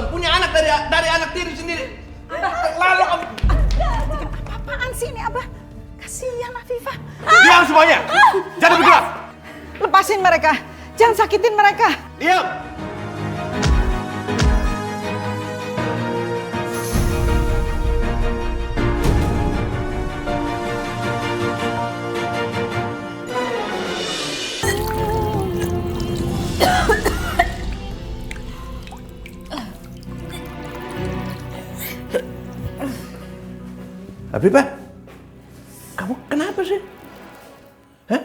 kemaluan, punya anak dari anak tiri sendiri. Lalu kamu... Apaan sih ini, Abah? Kasihan Afifah. Diam semuanya! Jangan bergerak! Lepasin mereka, jangan sakitin mereka. Diam! Afifah, kamu kenapa sih? Hah?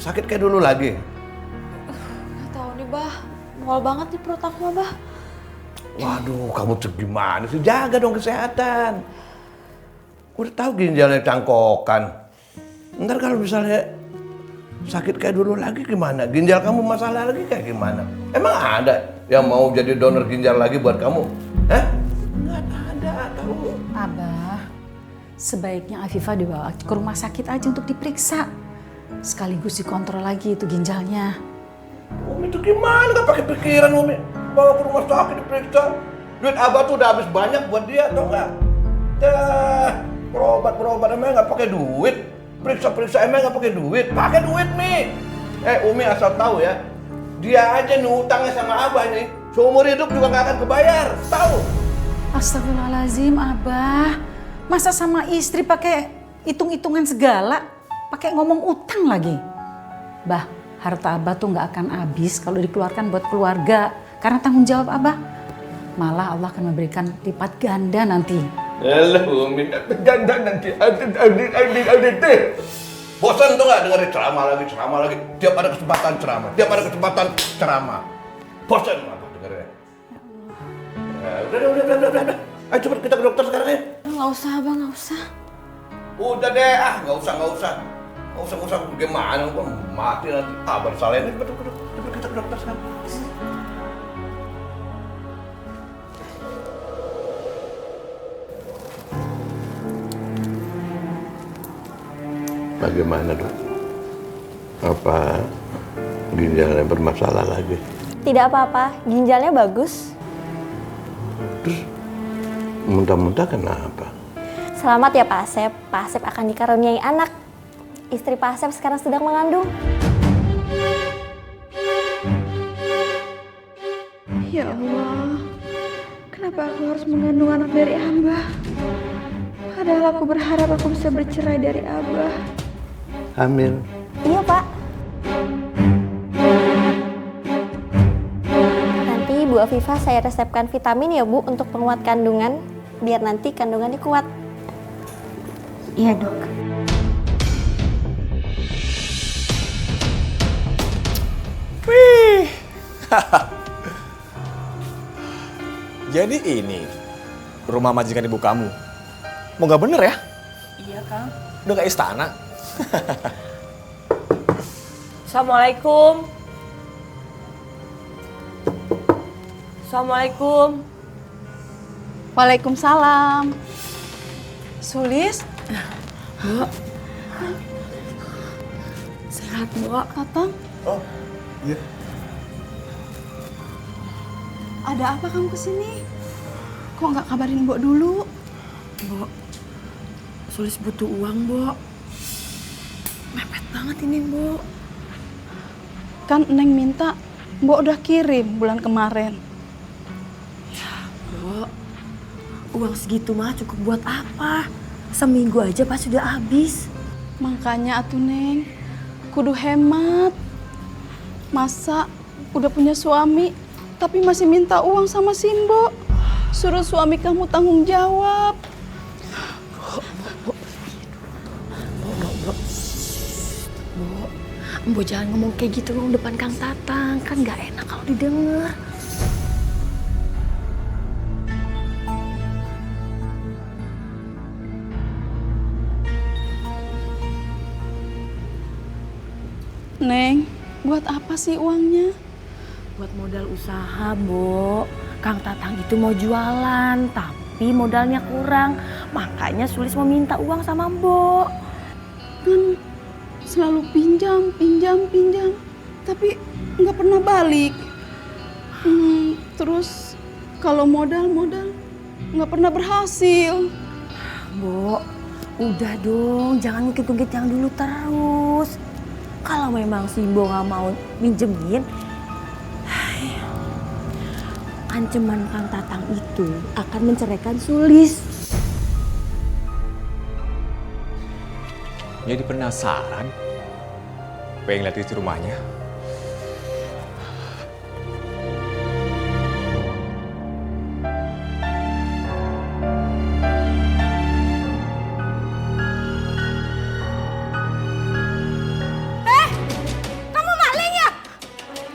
Sakit kayak dulu lagi? Nggak tahu nih, Bah. Mual banget nih perut aku, Bah. Waduh, kamu tuh gimana sih? Jaga dong kesehatan. Udah tahu ginjalnya cangkokan. Ntar kalau misalnya sakit kayak dulu lagi gimana? Ginjal kamu masalah lagi kayak gimana? Emang ada yang mau jadi donor ginjal lagi buat kamu? Hah? Nggak ada, tahu. Abah, sebaiknya Afifah dibawa ke rumah sakit aja untuk diperiksa. Sekaligus dikontrol lagi itu ginjalnya. Umi tuh gimana? Gak pakai pikiran Umi. Bawa ke rumah sakit diperiksa. Duit Abah tuh udah habis banyak buat dia, tau nggak? Berobat emang nggak pakai duit. Periksa emang nggak pakai duit. Pakai duit Mi. Umi asal tahu ya. Dia aja nih utangnya sama Abah nih. Seumur hidup juga nggak akan kebayar. Tahu? Astagfirullahaladzim, Abah. Masa sama istri pakai hitung-hitungan segala? Pakai ngomong utang lagi. Bah, harta Abah tuh nggak akan habis kalau dikeluarkan buat keluarga. Karena tanggung jawab Abah. Malah Allah akan memberikan lipat ganda nanti. Yalah Umi, ganda nanti. Bosan tuh nggak dengerin ceramah lagi. Tiap ada kesempatan ceramah. Bosan Abah dengerin. Udah. Ayo cepet kita ke dokter sekarang ya. Nggak usah, Abah, nggak usah. Udah deh, nggak usah. Gimana, gua mati nanti. Bersalahin. Cepet kita ke dokter sekarang. Bagaimana dok? Apa ginjalnya bermasalah lagi? Tidak apa-apa, ginjalnya bagus. Terus muntah-muntah kenapa? Selamat ya Pak Asep. Pak Asep akan dikaruniai anak. Istri Pak Asep sekarang sedang mengandung. Ya Allah, kenapa aku harus mengandung anak dari Abah? Padahal aku berharap aku bisa bercerai dari Abah. Hamil. Iya Pak. Nanti Bu Afifah saya resepkan vitamin ya Bu untuk penguat kandungan. Biar nanti kandungannya kuat. Iya dok. Wih. Jadi ini rumah majikan ibu kamu. Mau nggak bener ya? Iya, Kang. Udah kayak istana. Assalamualaikum. Waalaikumsalam. Sulis? Bu. Sehat, Bu. Tatang? Oh, iya. Ada apa kamu kesini? Kok nggak kabarin Mbok dulu? Bu, Sulis butuh uang, Bu. Mepet banget ini, Bu. Kan Neng minta, Mbok udah kirim bulan kemarin. Bu, uang segitu mah cukup buat apa? Seminggu aja pas sudah habis. Makanya atuh Neng, kudu hemat. Masa udah punya suami, tapi masih minta uang sama si Mbok? Suruh suami kamu tanggung jawab. Bu, jangan ngomong kayak gitu dong depan Kang Tatang. Kan gak enak kalau didengar. Neng, buat apa sih uangnya? Buat modal usaha, Bu. Kang Tatang itu mau jualan, tapi modalnya kurang. Makanya Sulis mau minta uang sama Mbok. Kan selalu pinjam, tapi nggak pernah balik. Terus kalau modal nggak pernah berhasil. Bo, udah dong, jangan ngungkit-ngungkit yang dulu terus. Kalau memang Simbo nggak mau minjemin, ancaman Kang Tatang itu akan menceraikan Sulis. Jadi penasaran, pengen lihat isi rumahnya. Kamu maling ya?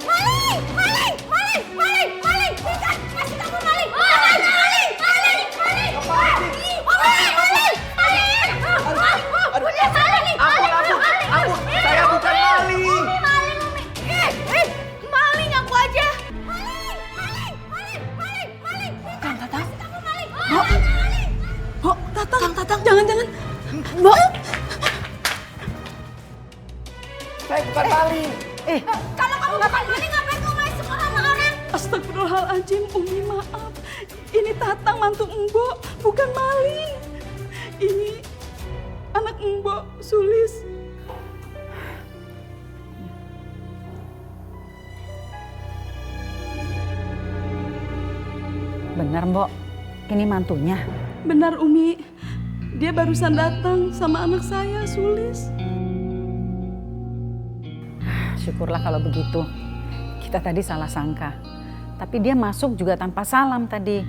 Maling! Maling! Maling! Maling! Maling! Tidak! Masih kamu maling! Maling! Maling! Maling! Maling! Maling! Maling! Maling! Udah maling! Ampun, saya bukan maling. Maling! Maling aku aja! Maling! Maling! Maling! Maling! Maling! Kang Tatang? Kamu maling! Maling! Bo, Tatang, jangan. Bo, Saya bukan maling. Kalau kamu bukan maling, ngapain kamu masuk sama orang? astagfirullahaladzim, Umi maaf. Ini Tatang mantu Mbok, bukan maling. Ini anak Mbok, Sulis. Benar, Mbok. Ini mantunya. Benar Umi, dia barusan datang sama anak saya, Sulis. Syukurlah kalau begitu. Kita tadi salah sangka. Tapi dia masuk juga tanpa salam tadi.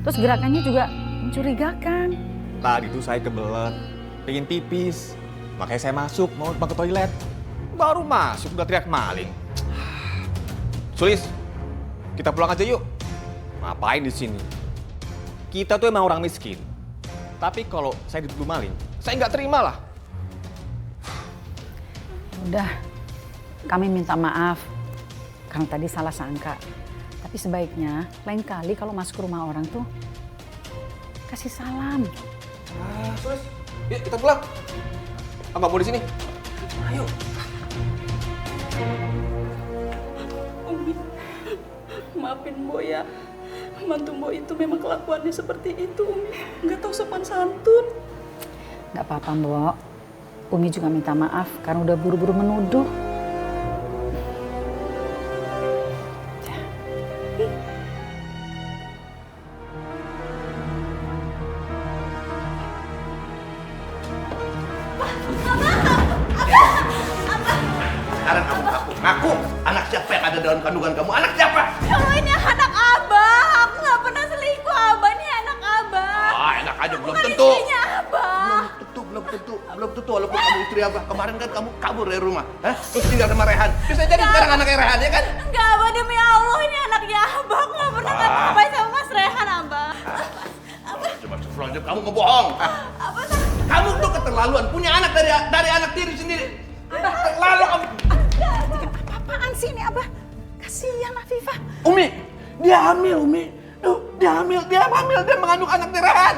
Terus gerakannya juga mencurigakan. Tadi tuh saya kebelet, pengen pipis. Makanya saya masuk, mau ke toilet. Baru masuk udah teriak maling. Sulis, kita pulang aja yuk. Ngapain di sini? Kita tuh emang orang miskin. Tapi kalau saya dituduh maling, saya nggak terima lah. Udah, kami minta maaf. Karena tadi salah sangka. Tapi sebaiknya lain kali kalau masuk ke rumah orang tuh kasih salam. Sulis, yuk kita pulang. Abang mau di sini. Ayo. Umi, maafin Mbok ya. Mantu Mbok itu memang kelakuannya seperti itu, Umi. Nggak tahu sopan santun. Gak apa-apa, Mbok. Umi juga minta maaf karena udah buru-buru menuduh. Sekarang kamu ngaku anak siapa yang ada dalam kandungan kamu? Anak siapa? Kalau ini anak Abah, aku nggak pernah selingkuh. Abah ini anak Abah. Ah, enak aja, belum Bukan tentu. istrinya Abah. Belum tentu. Walaupun kamu istri Abah. Kemarin kan kamu kabur dari rumah, terus tinggal sama Rehan. Bisa jadi sekarang anaknya Rehan, ya kan? Enggak, Abah, demi Allah ini anaknya Abah. Aku nggak pernah ngapa-ngapain sama Mas Rehan, Abah. Coba sebelumnya kamu ngebohong. Kamu tuh keterlaluan, punya anak dari anak tiri sendiri. Terlalu kamu. Apaan sih ini, Abah? Kasihan Afifah. Umi, dia hamil, Umi. Tuh, dia hamil, dia mengandung anaknya Rehan.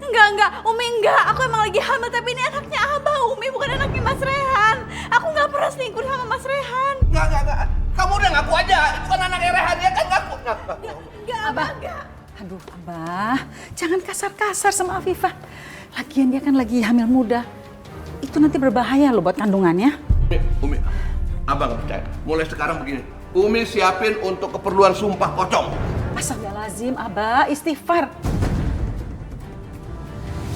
Enggak, Umi enggak. Aku emang lagi hamil, tapi ini anaknya Abah, Umi, bukan anaknya Mas Rehan. Aku nggak pernah selingkuh sama Mas Rehan. Enggak. Kamu udah ngaku aja, itu kan anaknya Rehan, ya kan? Ngaku. Enggak, Abah, enggak. Aduh, Abah. Jangan kasar-kasar sama Afifah. Lagian dia kan lagi hamil muda. Itu nanti berbahaya loh buat kandungannya. Umi, Abang nggak percaya. Mulai sekarang begini, Umi siapin untuk keperluan sumpah pocong. Astagfirullahaladzim, Abah, istighfar.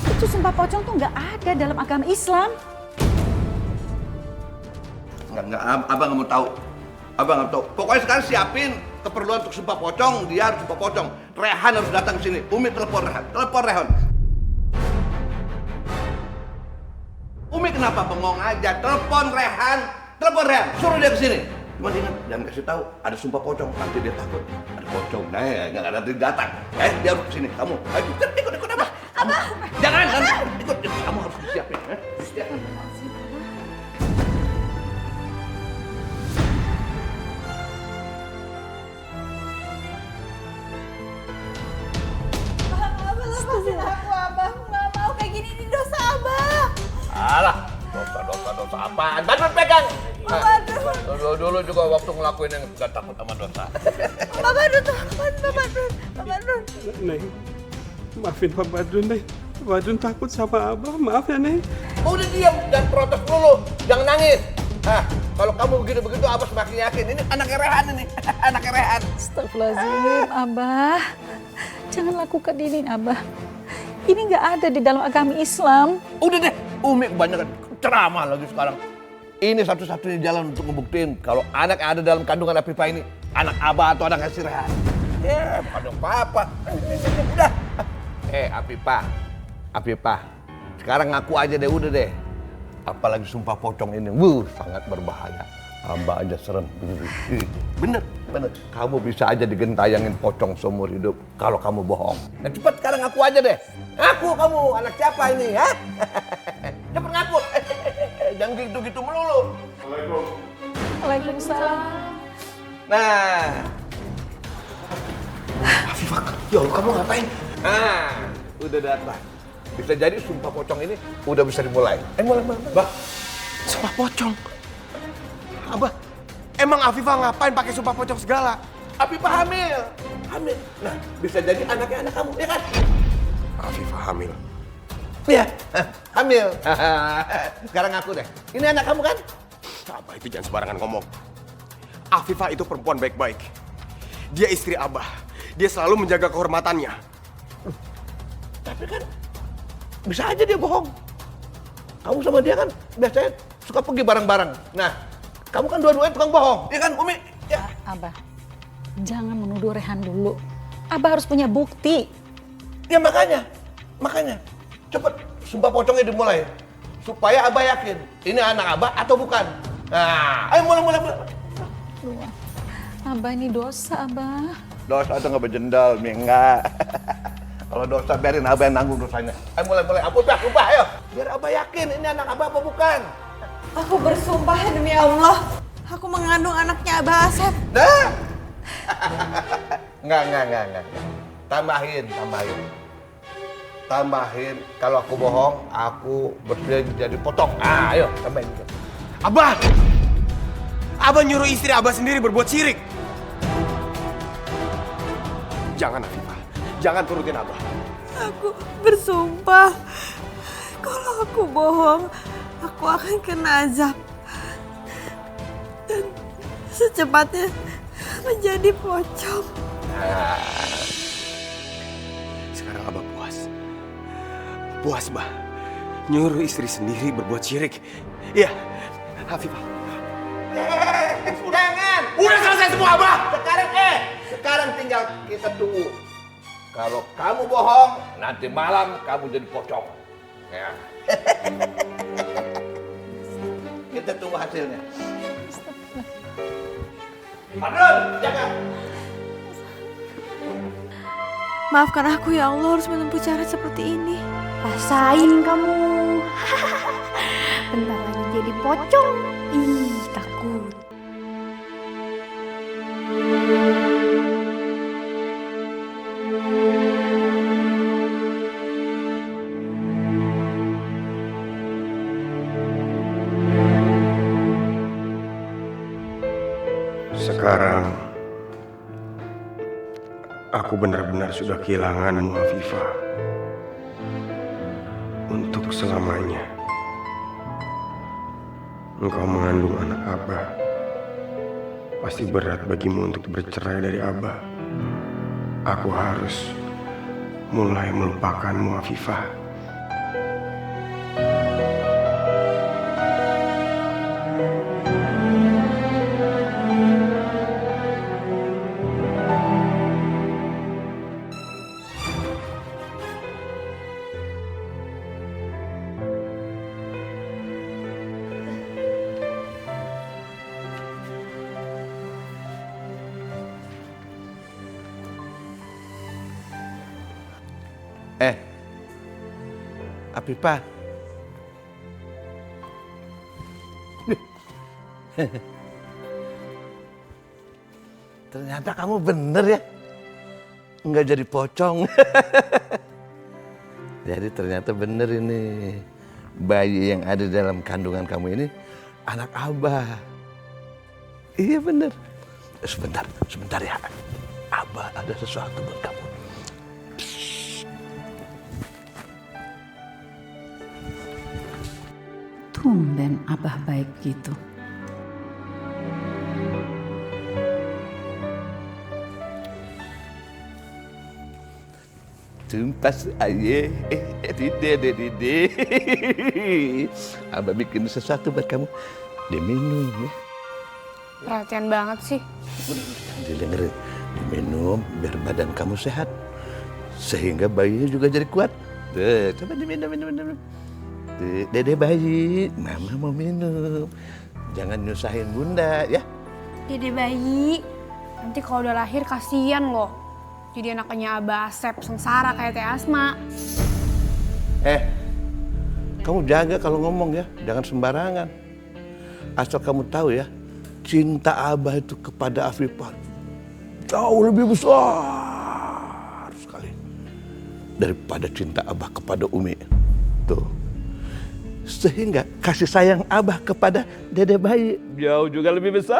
Itu sumpah pocong tuh nggak ada dalam agama Islam. Enggak, Abang nggak mau tahu. Abang nggak tahu. Pokoknya sekarang siapin keperluan untuk sumpah pocong, dia harus sumpah pocong. Rehan harus datang ke sini. Umi telepon Rehan. Umi kenapa bengong aja? Telepon Rehan, suruh dia ke sini. Cuma ingat, jangan kasih tahu ada sumpah pocong, nanti dia takut ada pocong. Nah, nggak ada datang. Dia harus ke sini. Kamu, ayo ikut Abah. Jangan, ikut. Kamu harus siapin. Siapin. Lepasin aku, Abah. Aku nggak mau kayak gini, ini dosa Abah. Alah, dosa apaan? Bantu pegang. Dulu juga waktu ngelakuin yang gak takut sama dosa. Pak Badrun, Pak Badrun. Neng, maafin Pak Badrun, Neng. Pak Badrun takut sama Abah, maaf ya, Neng. Udah diam dan protes dulu, jangan nangis. Kalau kamu begitu-begitu Abah semakin yakin. Ini anaknya Rehan ini, anaknya Rehan. Astagfirullahaladzim, Abah. Jangan lakukan ini, Abah. Ini nggak ada di dalam agama Islam. Udah deh, Umi kebanyakan ceramah lagi sekarang. Ini satu-satunya jalan untuk ngebuktiin kalau anak yang ada dalam kandungan Afifah ini anak Abah atau anak si Rehan. Ya, bukan apa-apa. Udah. Afifah. Sekarang ngaku aja deh, udah deh. Apalagi sumpah pocong ini, sangat berbahaya. Abah aja serem. Bener. Kamu bisa aja digentayangin pocong seumur hidup kalau kamu bohong. Nah cepat sekarang ngaku aja deh. Ngaku kamu anak siapa ini, ha? Cepet ngaku. Jangan gitu-gitu melulu. Waalaikumsalam. Nah. Afifah, ya Allah, kamu ngapain? Udah datang. Bisa jadi sumpah pocong ini udah bisa dimulai. Mulai. Bah, sumpah pocong. Abah, emang Afifah ngapain pakai sumpah pocong segala? Afifah hamil. Nah, bisa jadi anaknya anak kamu, ya kan? Afifah hamil. Iya, hamil. Sekarang ngaku deh. Ini anak kamu kan? Abah itu jangan sembarangan ngomong. Afifah itu perempuan baik-baik. Dia istri Abah. Dia selalu menjaga kehormatannya. Tapi kan bisa aja dia bohong. Kamu sama dia kan biasanya suka pergi bareng-bareng. Nah, kamu kan dua-duanya tukang bohong, ya kan Umi? Ya. Abah, jangan menuduh Rehan dulu. Abah harus punya bukti. Ya makanya. Cepet sumpah pocongnya dimulai. Supaya Abah yakin, ini anak Abah atau bukan. Nah, ayo mulai. Abah ini dosa, Abah. Dosa itu nggak berjendal, Mi, enggak. Kalau dosa biarin Abah yang nanggung dosanya. Ayo mulai. Sumpah, ayo. Biar Abah yakin ini anak Abah apa bukan. Aku bersumpah demi Allah, aku mengandung anaknya Abah Asep. Nah. Enggak. Tambahin. Kalau aku bohong, aku bersedia jadi potong. Ayo, tambahin. Abah! Abah nyuruh istri Abah sendiri berbuat syirik. Jangan, Afifah. Jangan turutin Abah. Aku bersumpah, kalau aku bohong, aku akan kena azab. Dan secepatnya menjadi pocong. Sekarang Abah puas. Puas, Bah. Nyuruh istri sendiri berbuat syirik. Iya, Afifah. Jangan. Udah selesai semua, Abah! Sekarang tinggal kita tunggu. Kalau kamu bohong, nanti malam kamu jadi pocong. Ya. Kita tunggu hasilnya. Padahal, jangan. Maafkan aku ya Allah harus menempuh cara seperti ini. Rasain kamu. Bentar lagi jadi pocong. Ih, takut. Sekarang aku benar-benar sudah kehilanganmu, Afifah. Untuk selamanya. Engkau mengandung anak Abah. Pasti berat bagimu untuk bercerai dari Abah. Aku harus mulai melupakanmu, Afifah. Afifah. Ternyata kamu bener ya. Nggak jadi pocong. Jadi ternyata bener ini. Bayi yang ada dalam kandungan kamu ini anak Abah. Iya bener. Sebentar ya. Abah ada sesuatu buat kamu. Tumben Abah baik gitu. Tumpas aye, dide. Abah bikin sesuatu buat kamu. Diminum ya. Perhatian banget sih. Didengerin. Diminum biar badan kamu sehat. Sehingga bayinya juga jadi kuat. Tuh, coba diminum. Tuh, dede bayi, mama mau minum. Jangan nyusahin bunda ya. Dede bayi, nanti kalau udah lahir kasihan loh. Jadi anaknya Abah Asep sengsara kayak Teh Asma. Kamu jaga kalau ngomong ya, jangan sembarangan. Asal kamu tahu ya, cinta Abah itu kepada Afifah jauh lebih besar sekali daripada cinta Abah kepada Umi. Tuh. Sehingga kasih sayang Abah kepada dede bayi jauh juga lebih besar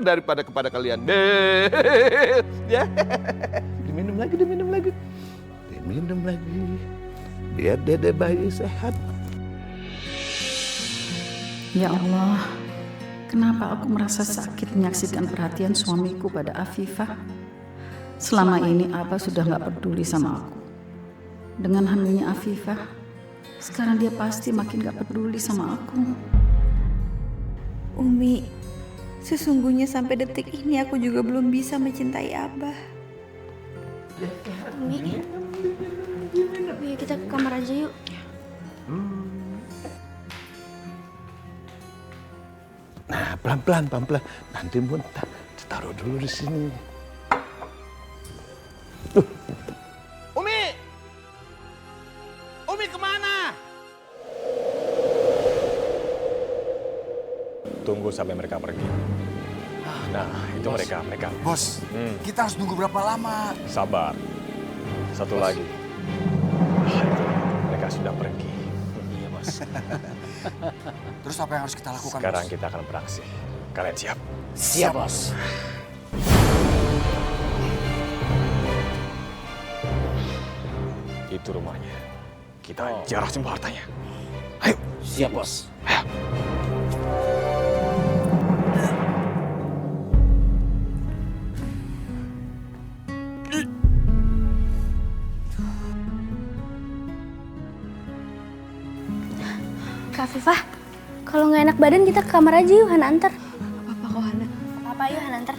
daripada kepada kalian. Ya. Diminum lagi. Biar dede bayi sehat. Ya Allah, kenapa aku merasa sakit menyaksikan perhatian suamiku pada Afifah? Selama ini Abah sudah gak peduli sama aku. Dengan hamilnya Afifah, sekarang dia pasti makin gak peduli sama aku. Umi, sesungguhnya sampai detik ini aku juga belum bisa mencintai Abah. Umi, kita ke kamar aja yuk. Nah, pelan-pelan. Nanti muntah. Taruh dulu di sini. Umi kemana? Tunggu sampai mereka pergi. Nah, itu mereka. Bos, kita harus nunggu berapa lama? Sabar. Satu lagi. Itu, mereka sudah pergi. Iya, Bos. Terus apa yang harus kita lakukan, Sekarang Bos? kita akan beraksi. Kalian siap? Siap, Bos. Itu rumahnya. Kita jarah semua hartanya. Ayo. Siap, Bos. Ayo. Kak Afifah, kalau nggak enak badan kita ke kamar aja yuk, Hana antar. Apa kok Hana? Apa yuk Hana antar?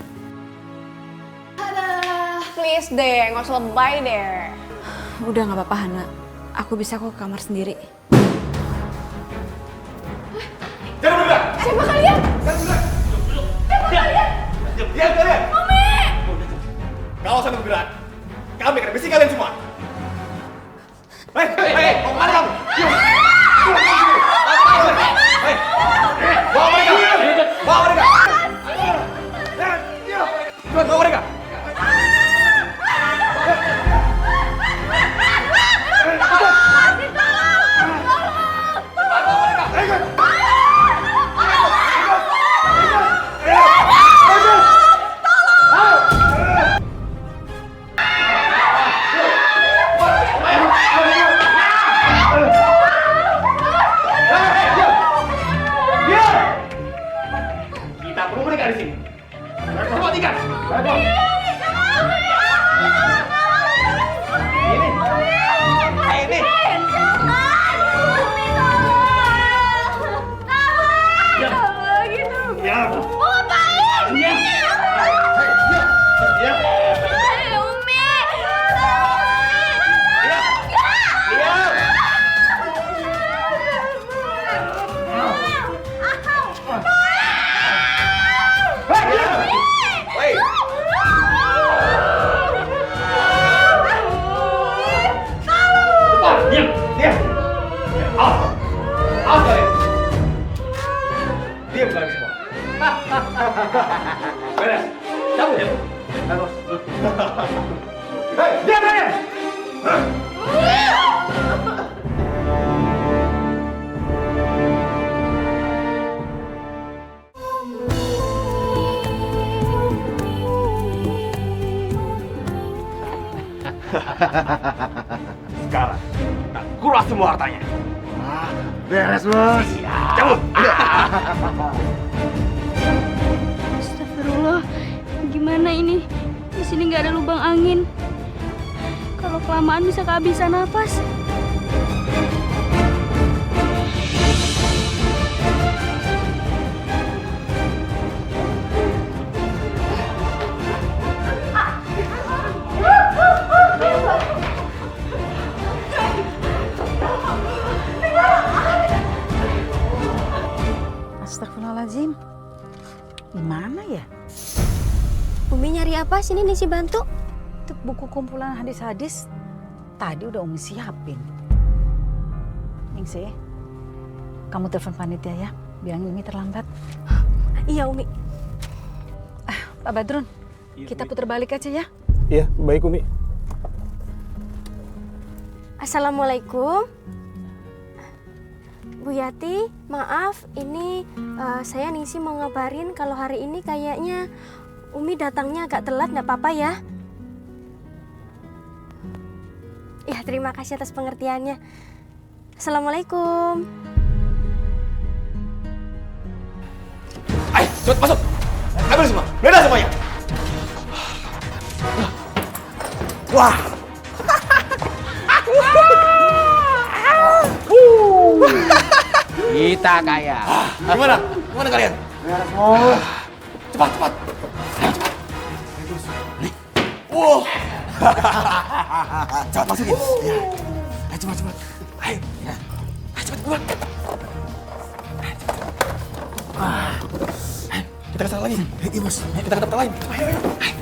Please deh, nggak usah lebay deh. Udah nggak apa-apa Hana. Aku bisa kok ke kamar sendiri. Siapa kalian? Diam kalian! Umi! Kalau sampai bergerak, kami akan besi kalian semua. Hei, mau kemana kamu? Hei, bawa mereka! Bawa mereka! Bawa mereka! Kita perlu mereka di sini. Perhatikan. Ini. Diam kalian semua. Beres. Cabut ya, Bu. Hei, diam kalian! Sekarang kita kuras semua hartanya. Beres, Bos. Cabut. Astagfirullah, gimana ini? Di sini nggak ada lubang angin. Kalau kelamaan bisa kehabisan napas. Astagfirullahaladzim. Gimana ya? Umi nyari apa? Sini Ningsi bantu. Itu buku kumpulan hadis-hadis tadi udah Umi siapin. Ningsi, kamu telepon panitia ya, bilangin Umi terlambat. Iya Umi. Pak Badrun, kita putar balik aja ya. Iya, baik Umi. Assalamualaikum. Bu Yati, maaf, ini saya Ningsi mau ngabarin kalau hari ini kayaknya Umi datangnya agak telat, nggak apa-apa ya? Ya, terima kasih atas pengertiannya. Assalamualaikum. Ayo, cepet masuk. Ambil semua, beda semuanya. Wah. Kita kaya. Gimana? Gimana kalian? Beres, Bos. Cepat, cepat. Wow. Cepat masukin. Ya. Ayo cepat, cepat. Ayo. Ya. Ayo cepat keluar. Ayo, kita ke sana lagi. Iya, Bos. Ayo, kita ke tempat lain. Ayo, ayo. Ayo.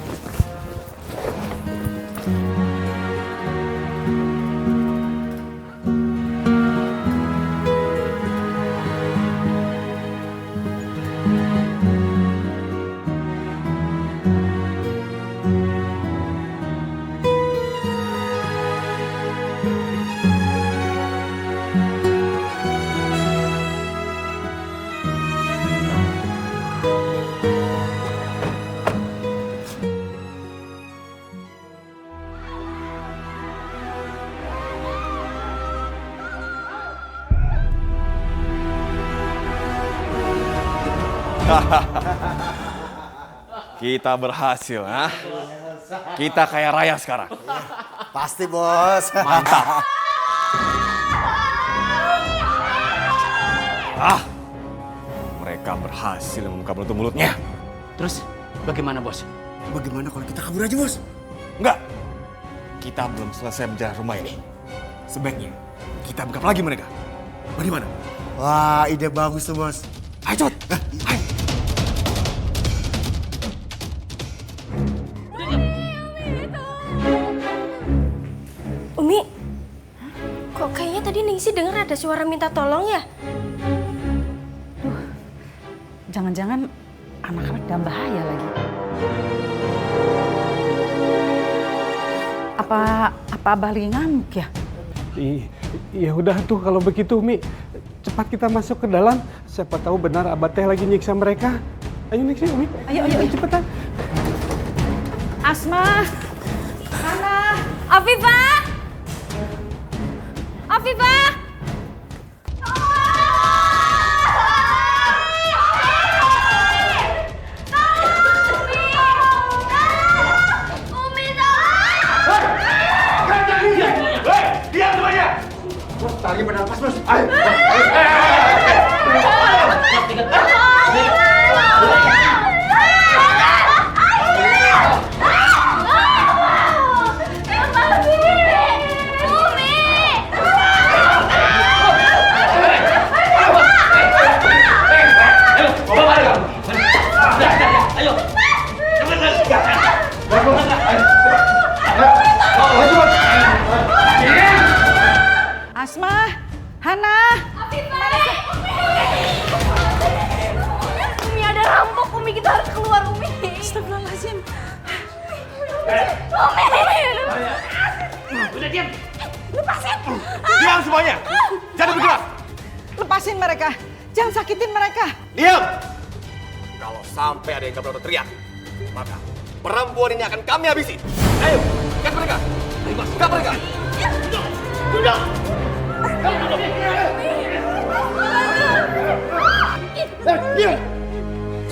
Kita berhasil, ha? Kita kaya raya sekarang. Pasti, Bos. Mantap. Mereka berhasil membuka mulut-mulutnya. Terus bagaimana, Bos? Bagaimana kalau kita kabur aja, Bos? Enggak. Kita belum selesai menjaga rumah ini. Sebaiknya kita buka lagi mereka. Bagaimana? Wah, ide bagus tuh, Bos. Ayo cepet. Ayo. Umi, kok kayaknya tadi Ningsi dengar ada suara minta tolong ya? Jangan-jangan anak-anak dalam bahaya lagi. Apa Abah lagi ngamuk ya? Ya udah tuh kalau begitu Umi, cepat kita masuk ke dalam. Siapa tahu benar Abah teh lagi nyiksa mereka. Ayo Ningsi, Umi. Ayo, cepetan. Asma, Hana, Afifah! Afifah! Diam semuanya! Tali bernapas, Bos. Ayo! Asma, Hana. Umi ada rampok, Umi kita harus keluar, Umi. Astagfirullahaladzim. Udah diam. Lepasin. Diam semuanya! Jangan bergerak! Lepasin mereka, jangan sakitin mereka. Diam! Kalau sampai ada yang gak berani teriak, maka perempuan ini akan kami habisi. Ayo! Gas mereka! Gas mereka!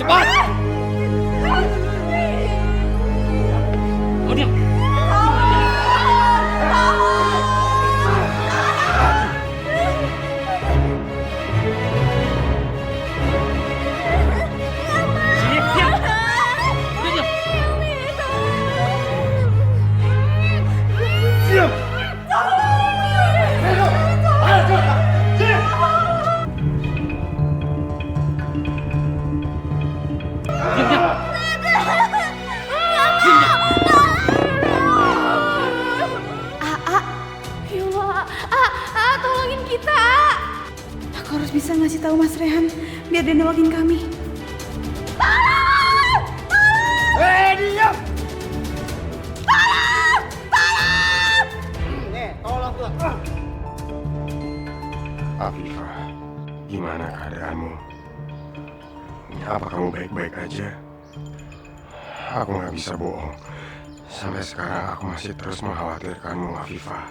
Cepat! Oh, diam! Tolongin kita. Aku harus bisa ngasih tahu Mas Rehan biar dia nolongin kami. Diam! Afifah, gimana keadaanmu? Apa kamu baik-baik aja? Aku nggak bisa bohong. Sampai sekarang aku masih terus mengkhawatirkanmu, Afifah.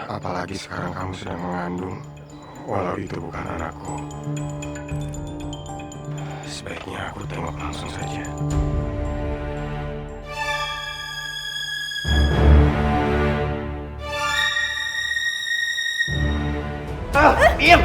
Apalagi sekarang kamu sedang mengandung, walau itu bukan anakku. Sebaiknya aku tengok langsung saja. Diam!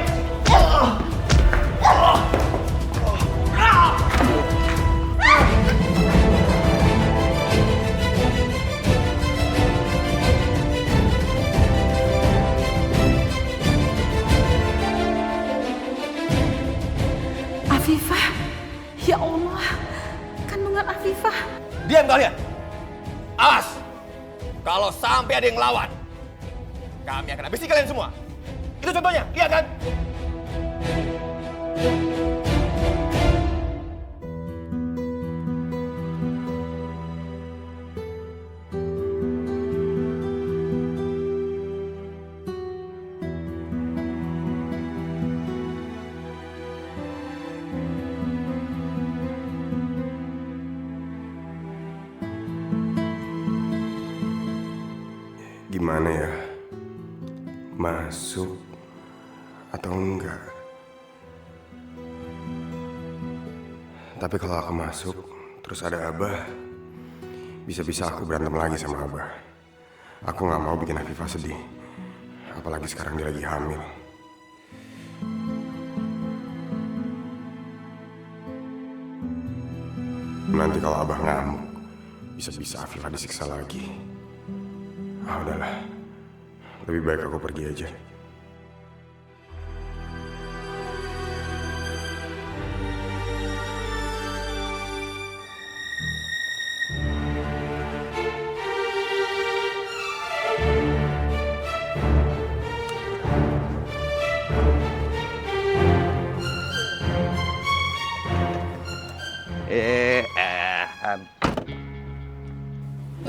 Afifah, ya Allah, kandungan Afifah. Diam kalian! Awas! Kalau sampai ada yang ngelawan, kami akan habisi kalian semua. Itu contohnya, lihat kan? Gimana ya? Masuk atau enggak? Tapi kalau aku masuk, terus ada Abah, bisa-bisa aku berantem lagi sama Abah. Aku nggak mau bikin Afifah sedih. Apalagi sekarang dia lagi hamil. Nanti kalau Abah ngamuk, bisa-bisa Afifah disiksa lagi. Ah, udahlah. Lebih baik aku pergi aja.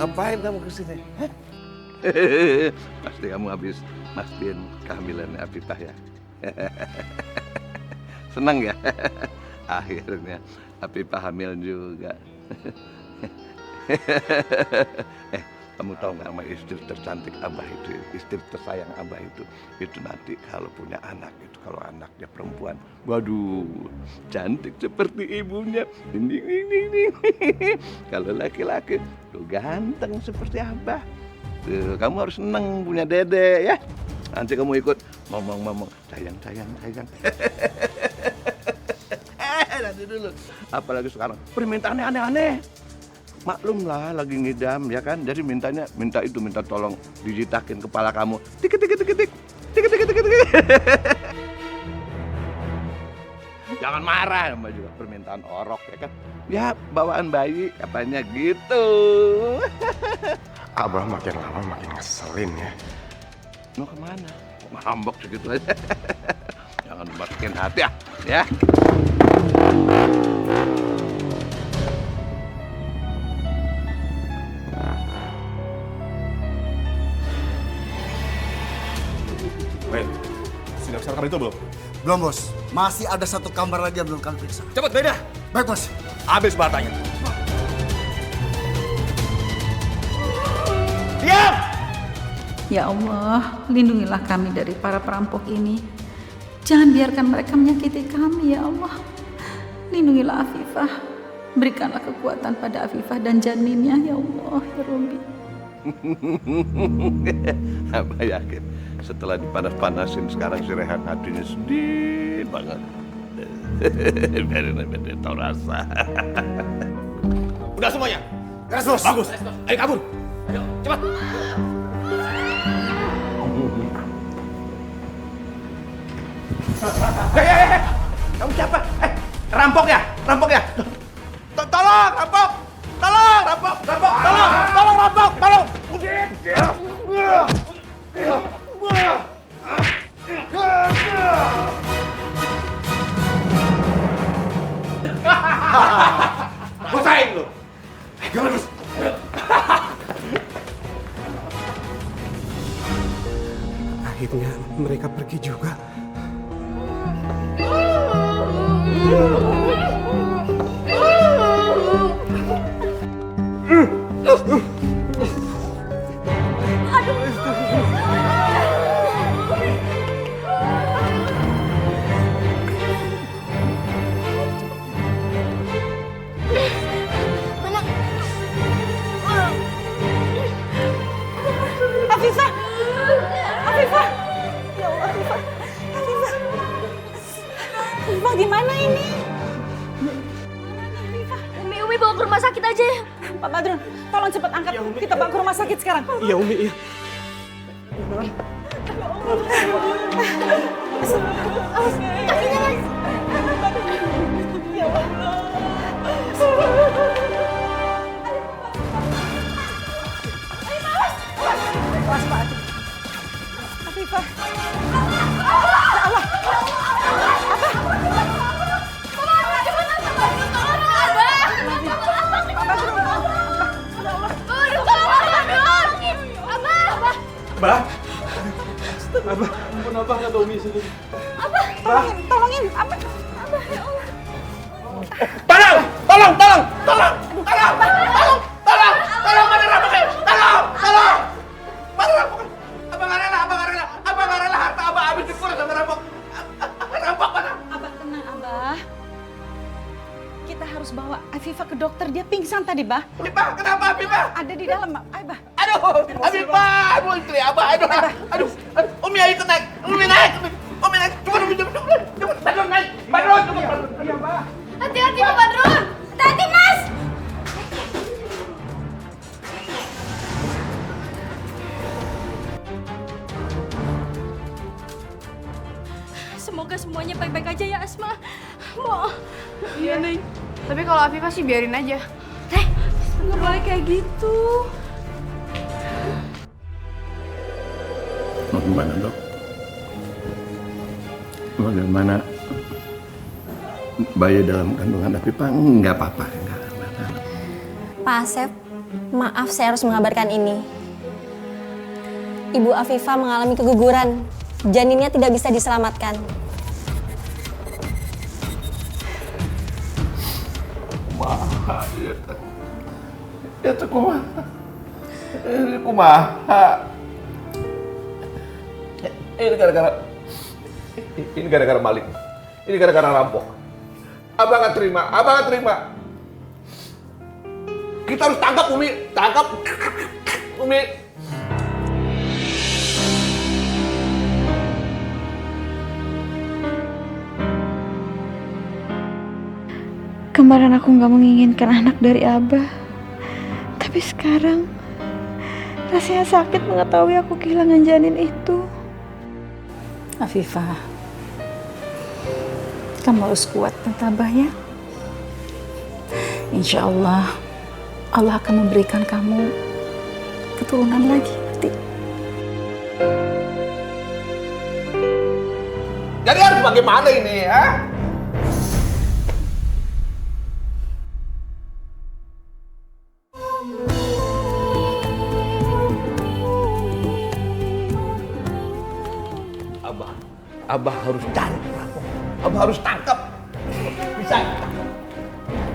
Ngapain kamu kesini? Pasti kamu habis mastiin kehamilan Afifah ya. Senang ya? Akhirnya Afifah hamil juga. Kamu tahu nggak sama istri tercantik Abah itu, istri tersayang Abah itu nanti kalau punya anak itu, kalau anaknya perempuan, waduh, cantik seperti ibunya. Ini. Kalau laki-laki, tuh ganteng seperti Abah. Tuh, kamu harus seneng punya dede ya. Nanti kamu ikut ngomong sayang. Nanti dulu. Apalagi sekarang permintaannya aneh-aneh. Maklum lah lagi ngidam ya kan. Jadi minta tolong dijitakin kepala kamu. Tik. Jangan marah sama juga permintaan orok ya kan. Ya bawaan bayi katanya gitu. Abah makin lama makin ngeselin ya. Mau kemana? Ngambek segitu aja. Jangan dimasukin hati ya. Wait, sudah bisa kamar itu belum? Belum, Bos. Masih ada satu kamar lagi yang belum kami periksa. Cepat, beda. Baik, Bos. Habis batanya. Ya Allah, lindungilah kami dari para perampok ini. Jangan biarkan mereka menyakiti kami, ya Allah. Lindungilah Afifah. Berikanlah kekuatan pada Afifah dan janinnya, ya Allah, ya Rabbi. Abah yakin setelah dipanas-panasin sekarang si Rehan hatinya sedih banget. Biarin dia tahu rasa. Udah semuanya. Beres, Bos. Bagus. Ayo kabur. Ayo, cepat. Kamu siapa? Rampok ya? Rampok ya? Tolong, rampok! Tolong, rampok! Rampok! Tolong! Tolong, rampok! Tolong! Busain lu. Gimana, Bos? Akhirnya mereka pergi juga. Afifah! Afifah! Ya Allah, Afifah! Afifah! Afifah gimana ini? Umi bawa ke rumah sakit aja ya. Pak Badrun, tolong cepat angkat. Kita bawa ke rumah sakit sekarang. Iya, Umi, iya. Kakinya Mas. Ya Allah. Kelas Pak Afifah. Abah. Abah, ampun Abah nggak tahu Umi sini. Tolongin, Abah. Tolong! Tolong! Tolong! Tolong! Tolong! Tolong! Tolong! Tolong! Mana rampoknya? Tolong! Tolong! Mana rampoknya? Abang nggak rela! Abang nggak rela! Abang nggak rela harta Abang habis dikuras sama rampok. Rampok mana? Abah tenang, Abah. Kita harus bawa Afifah ke dokter. Dia pingsan tadi, Bah. Abah, kenapa Abah? Ada di dalam, Abah. Aduh, Abah, aduh istri Abah, aduh, Umi ayo naik, Umi naik, cepat, Badrun naik, Badrun, cepat. Iya, Mbak. Hati-hati Pak Badrun. Hati-hati Mas. Semoga semuanya baik-baik aja ya Asma. Mau. Iya, Neng. Tapi kalau Afifah sih biarin aja. Nggak boleh kayak gitu. Mau gimana, Dok? Bagaimana bayi dalam kandungan Afifah? Nggak apa-apa, nggak. Pak Asep, maaf saya harus mengabarkan ini. Ibu Afifah mengalami keguguran. Janinnya tidak bisa diselamatkan. Kumaha, itu kumaha. Ini kumaha. Ini gara-gara maling. Ini gara-gara rampok. Abang nggak terima. Kita harus tangkap Umi, Umi. Kemarin aku nggak menginginkan anak dari Abah. Tapi sekarang rasanya sakit mengetahui aku kehilangan janin itu. Afifah, kamu harus kuat dan tabah ya. Insya Allah, Allah akan memberikan kamu keturunan lagi. Nanti. Jadi harus bagaimana ini, ya? Abah harus cari perampok. Abah harus tangkap. Bisa.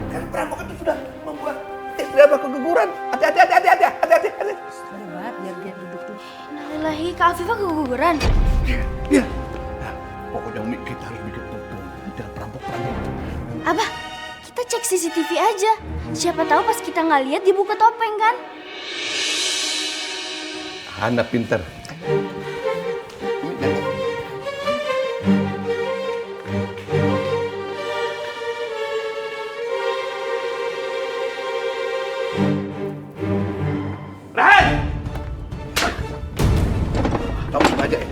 Karena perampok itu sudah membuat istri Abah keguguran. Hati-hati. Coba biar dia duduk dulu. Innalillahi Kak Afifah keguguran? Iya. Nah, pokoknya Umi kita harus bikin tutup. Jangan perampok-perampok. Abah, kita cek CCTV aja. Siapa tahu pas kita nggak lihat dia buka topeng kan? Anak pinter. Kamu sengaja ya?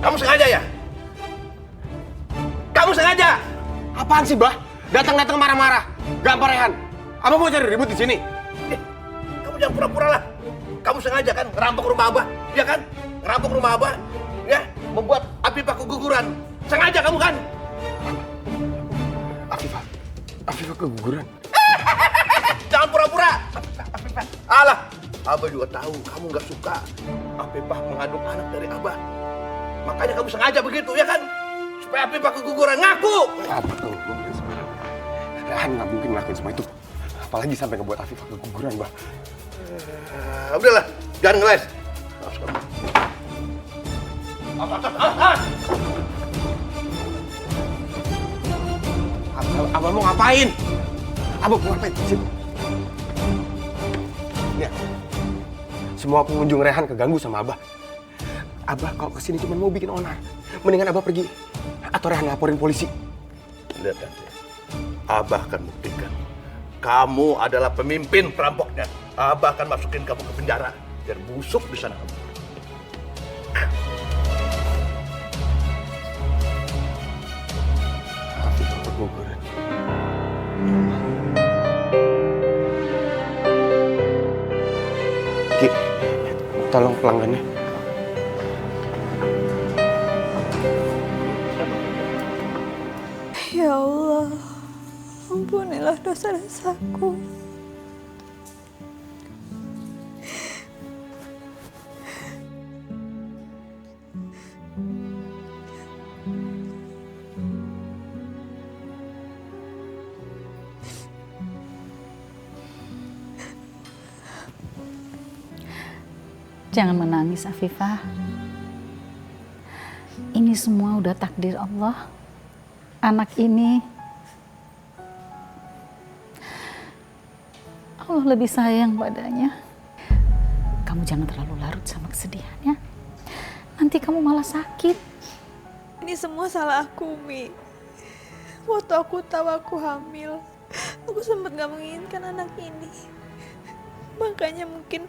Kamu sengaja ya? Kamu sengaja? Apaan sih, Bah? Datang-datang marah-marah. Gampar Rehan. Abah mau cari ribut di sini? Kamu jangan pura-pura lah. Kamu sengaja kan ngerampok rumah Abah, ya kan? Ngerampok rumah Abah, ya? Membuat Afifah keguguran. Sengaja kamu kan? Afifah keguguran. Jangan pura-pura. Afifah. Alah, Abah juga tahu kamu nggak suka Afifah mengandung anak dari Abah. Makanya kamu sengaja begitu, ya kan? Supaya Afifah keguguran. Ngaku! Abah tuh ngomongin sembarang. Rehan nggak mungkin ngelakuin semua itu. Apalagi sampai ngebuat Afifah keguguran, Bah. Udahlah, jangan ngeles. Abah mau ngapain? Abah mau ngapain? Sini. Ya. Semua pengunjung Rehan keganggu sama Abah. Abah kalau kesini cuma mau bikin onar. Mendingan Abah pergi. Atau Rehan laporin polisi. Lihat kan, Abah akan buktikan. Kamu adalah pemimpin perampoknya. Abah akan masukin kamu ke penjara. Biar busuk di sana kamu. Afifah keguguran. Ki, tolong pelanggannya. Ya Allah, ampunilah dosa-dosaku. Jangan menangis, Afifah. Ini semua udah takdir Allah. Anak ini Allah lebih sayang padanya. Kamu jangan terlalu larut sama kesedihannya. Nanti kamu malah sakit. Ini semua salah aku, Mi. Waktu aku tahu aku hamil, aku sempat gak menginginkan anak ini. Makanya mungkin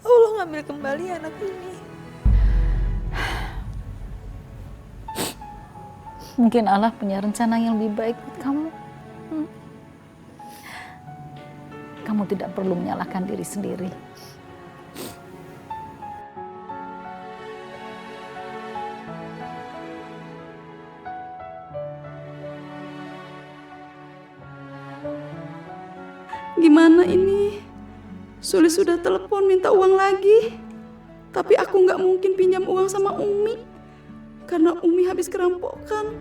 Allah ngambil kembali anak ini. Mungkin Allah punya rencana yang lebih baik buat kamu. Kamu tidak perlu menyalahkan diri sendiri. Gimana ini? Sulis sudah telepon minta uang lagi. Tapi aku nggak mungkin pinjam uang sama Umi. Karena Umi habis kerampokan.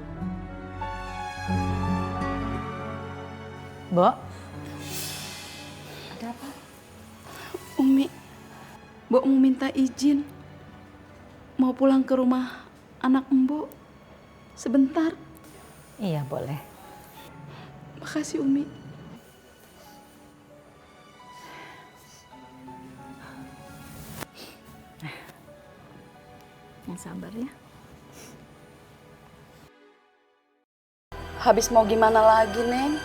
Mbok? Ada apa? Umi, Mbok mau minta izin. Mau pulang ke rumah anak Mbok. Sebentar. Iya, boleh. Makasih, Umi. Yang sabar ya. Habis mau gimana lagi, Neng?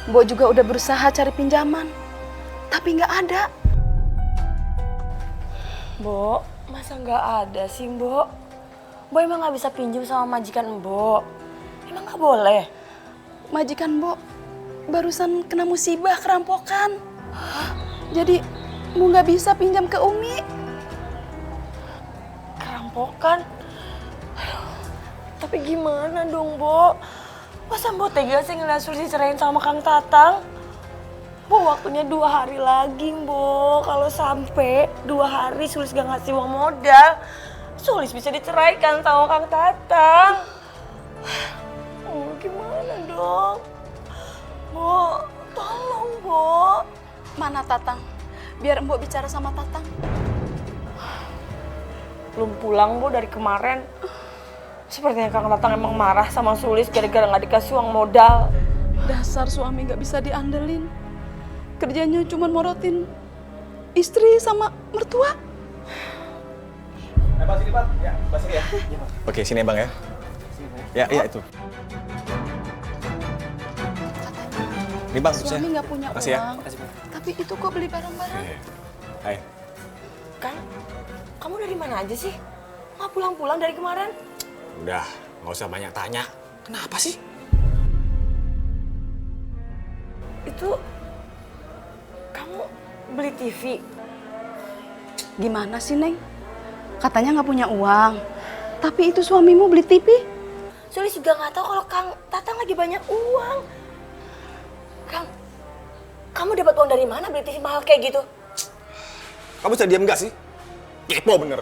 Mbok juga udah berusaha cari pinjaman. Tapi nggak ada. Mbok, masa nggak ada sih, Mbok? Mbok emang nggak bisa pinjam sama majikan Mbok? Emang nggak boleh? Majikan Mbok barusan kena musibah kerampokan. Jadi Mbok nggak bisa pinjam ke Umi. Kerampokan? Tapi gimana dong, Mbok? Masa Mbok tega sih ngeliat Sulis dicerain sama Kang Tatang? Mbok waktunya 2 hari lagi, Mbok. Kalau sampai 2 hari Sulis gak ngasih uang modal, Sulis bisa diceraikan sama Kang Tatang. Gimana dong? Mbok, tolong, Mbok. Mana Tatang? Biar Mbok bicara sama Tatang. belum pulang Bu dari kemarin. Sepertinya Kang Tatang emang marah sama Sulis gara-gara nggak dikasih uang modal. Dasar suami nggak bisa diandelin. Kerjanya cuma morotin istri sama mertua. Bang, sini Bang. Ya, Bang sini ya. Oke, sini Bang ya. Ya, iya itu. Ini Bang, Suami nggak punya makasih uang. Ya. Tapi itu kok beli barang-barang. Hai. Kang, kamu dari mana aja sih? Nggak pulang-pulang dari kemarin? Udah, nggak usah banyak tanya. Kenapa sih? Itu kamu beli TV? Gimana sih, Neng? Katanya nggak punya uang. Tapi itu suamimu beli TV. Sulis juga nggak tahu kalau Kang Tatang lagi banyak uang. Kang, kamu dapat uang dari mana beli TV mahal kayak gitu? Kamu bisa diam nggak sih? Kepo bener.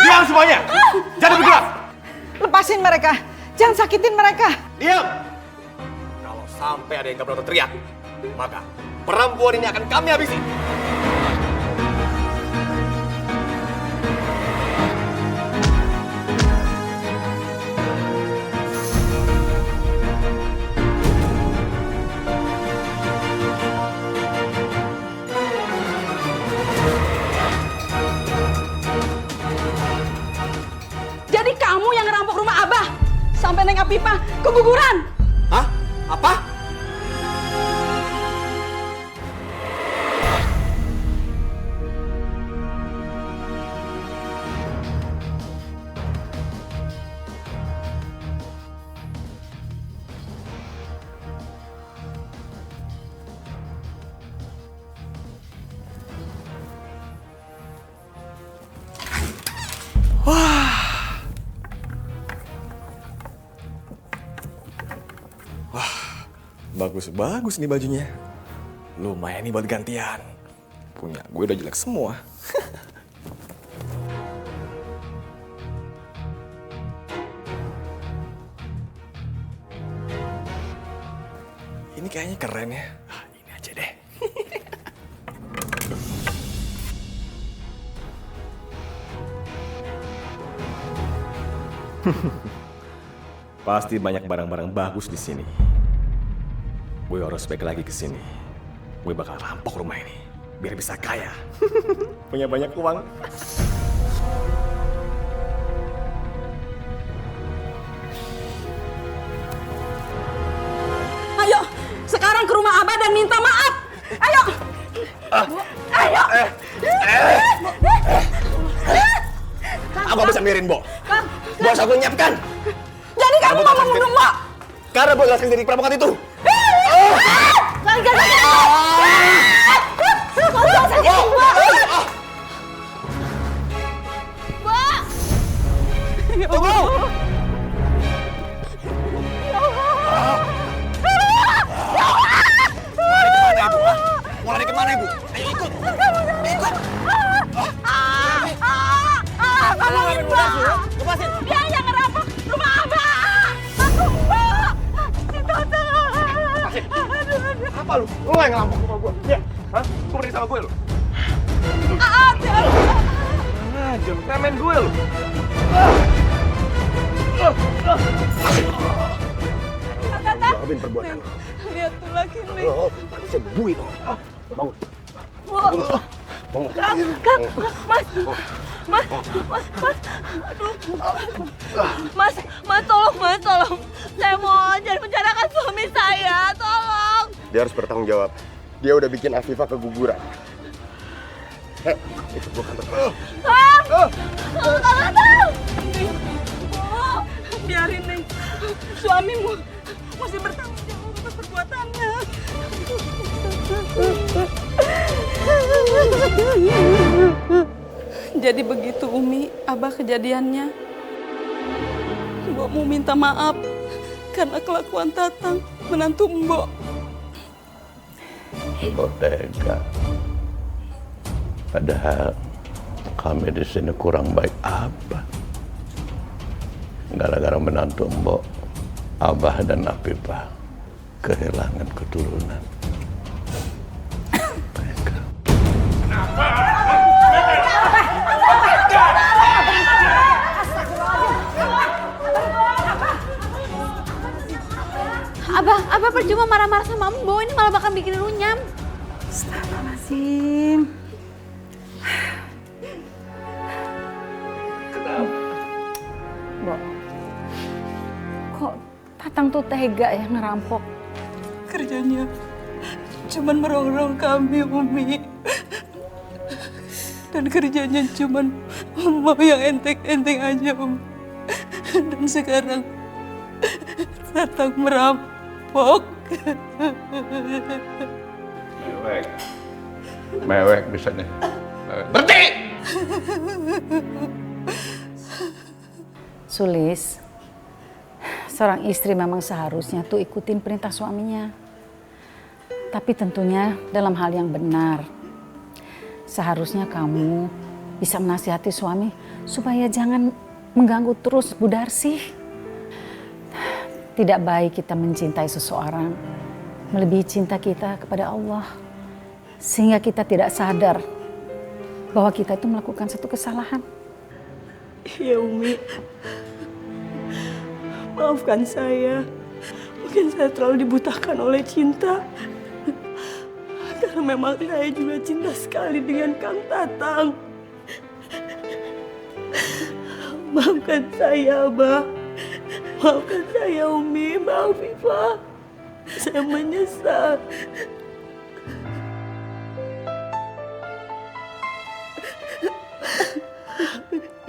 Diam semuanya! Jangan bergerak! Lepasin mereka! Jangan sakitin mereka! Diam! Kalau sampai ada yang nggak berani teriak, maka perempuan ini akan kami habisi. Jadi kamu yang ngerampok rumah Abah sampai Neng Apipah keguguran. Hah? Apa? Bagus nih bajunya. Lumayan nih buat gantian. Punya gue udah jelek semua. Ini kayaknya keren ya. Ah, ini aja deh. Pasti banyak barang-barang bagus di sini. Gue harus balik lagi ke sini. Gue bakal rampok rumah ini biar bisa kaya. Punya banyak uang. Ayo, sekarang ke rumah Abah dan minta maaf. Ayo. Ayo. Abah bisa mirin, Bo. Bos aku nyiapkan. Jadi kamu mau membunuh Mbok? Karena Bo jelaskan diri perampokan itu. Tunggu! Mau lari kemana, Ibu? Ayo ikut! Ikut! Tolongin, Mbak! Dia yang ngerampok rumah Abah! Apa lu? Lu yang ngerampok rumah gue? Ya? Hah? Lu berani sama gue lu? Jangan remen gue lu! Jawabin perbuatan lu. Lihat tuh lagi nih. Manusia bui dong. Bangun. Bangun. Kang, Mas, tolong. Saya mau jangan menjarakan suami saya, tolong. Dia harus bertanggung jawab. Dia udah bikin Afifah keguguran. Ikut gua kantor. Tolong. Biarin, Neng. Suamimu masih bertanggung jawab atas perbuatannya. Jadi begitu, Umi, Abah kejadiannya. Mbok mau minta maaf karena kelakuan Tatang menantu Mbok. Mbok tega. Padahal kami di sini kurang baik apa? Gara-gara menantu Mbok, Abah dan Afifah kehilangan keturunan. Abah percuma marah-marah sama Mbok, ini malah bakal bikin runyam. Astagfirullahaladzim. Mbok, kok Tatang tuh tega ya ngerampok? Kerjanya cuman merongrong kami, Umi. Dan kerjanya cuman mau yang enteng-enteng aja, Om. Dan sekarang Tatang merampok. Mewek bisa nih. Berhenti! Sulis, seorang istri memang seharusnya tuh ikutin perintah suaminya. Tapi tentunya dalam hal yang benar. Seharusnya kamu bisa menasihati suami supaya jangan mengganggu terus Bu Darsih. Tidak baik kita mencintai seseorang melebihi cinta kita kepada Allah. Sehingga kita tidak sadar bahwa kita itu melakukan satu kesalahan. Iya, Umi. Maafkan saya. Mungkin saya terlalu dibutakan oleh cinta. Karena memang saya juga cinta sekali dengan Kang Tatang. Maafkan saya, Abah. Maafkan saya, Umi. Maaf, Afifah. Saya menyesal.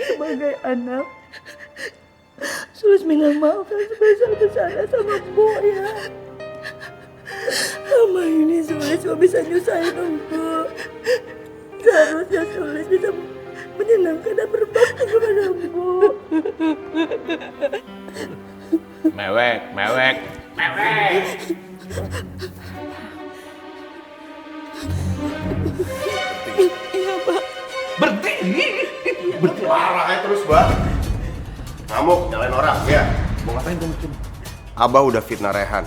Sebagai anak, Sulis minta maaf yang sebesar-besarnya sama Mbok ya. Sama ini Sulis cuma bisa nyusahin Mbok. Seharusnya Sulis bisa menyenangkan dan berbakti kepada Mbok. Mewek. Iya, Pak. Berhenti marahnya terus, Mbak. Ngamuk, nyalain orang, ya. Mau ngapain kamu, Cim? Abah udah fitnah Rehan.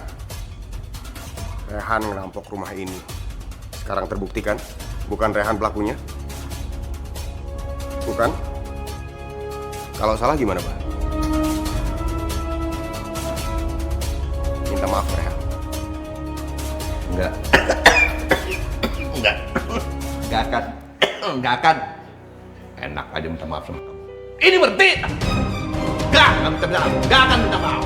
Rehan ngerampok rumah ini. Sekarang terbukti kan? Bukan Rehan pelakunya? Bukan? Kalau salah gimana, Mbak? Minta maaf, Rehan. Enggak. Enggak akan. Enak aja minta maaf sama kamu. Ini berhenti. Enggak minta maaf. Enggak akan minta maaf.